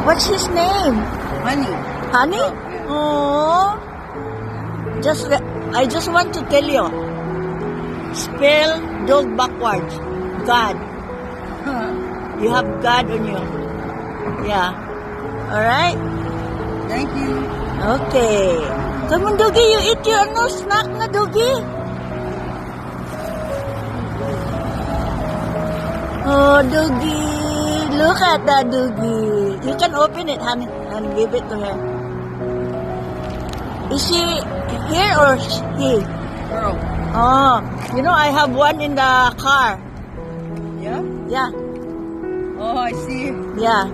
What's his name? Honey. Honey? Oh, Oh. I just want to tell you. Spell dog backwards. God. yeah. You have God on you. Yeah. Alright? Thank you. Okay. Come on, doggy. You eat your snack na, doggy. Oh, doggy. Look at that, doggy. You can open it, honey, and give it to her. Is she here or he? Girl. Oh, you know, I have one in the car. Yeah? Yeah, Oh, I see. yeah.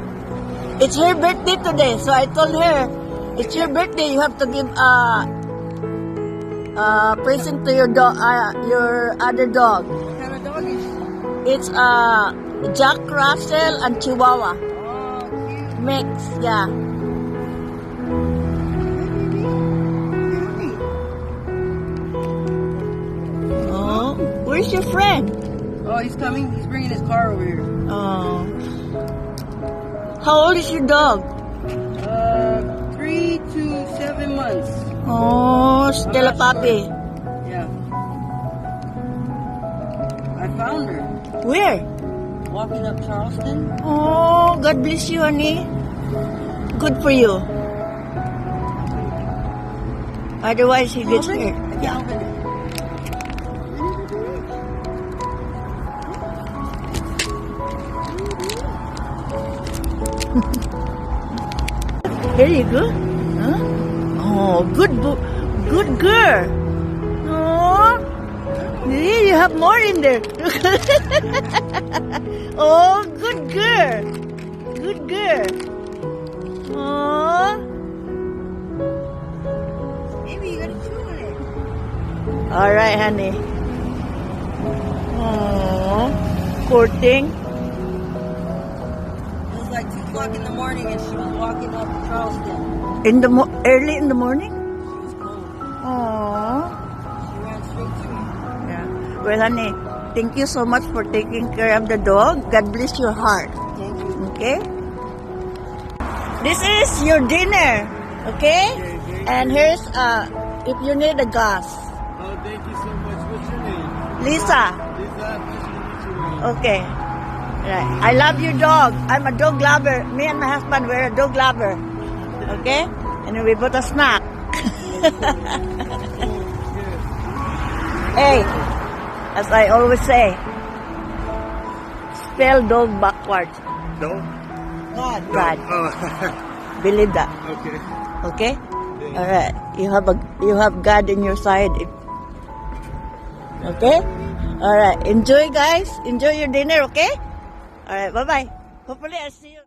It's her birthday today, so I told her, it's your birthday, you have to give a present to your dog, your other dog. What kind of dog is she? It's Jack Russell and Chihuahua Oh, cute. mix. Yeah. Oh, where's your friend? Oh, he's coming. He's bringing his car over here. Oh, how old is your dog? 3 to 7 months. Oh, still a puppy. Yeah. I found her Where? walking up Charleston. Oh, God bless you, honey. Good for you. Otherwise, he gets hurt. Yeah. Open it. Here you go. Huh? Oh, good girl. Oh, yeah, you have more in there. Oh, good girl. Good girl. Oh. Maybe you gotta chew on it. All right, honey. Oh, courting. It was like 2 o'clock in the morning and she was walking up Charleston. Early in the morning. She was cold. Oh. She ran straight to me. Yeah. Well, honey, thank you so much for taking care of the dog. God bless your heart. Thank you. Okay? This is your dinner. Okay? And here's if you need a gas. Oh, thank you so much. What's your name? Lisa. Lisa, nice to meet you. Okay. Right. I love your dog. I'm a dog lover. Me and my husband were a dog lover. Okay? And then we bought a snack. Hey, as I always say, spell dog backwards. No? God. God. Oh, Believe that. okay. Okay? All right. You have God in your side. Okay? All right. Enjoy, guys. Enjoy your dinner, okay? All right. Bye-bye. Hopefully I'll see you.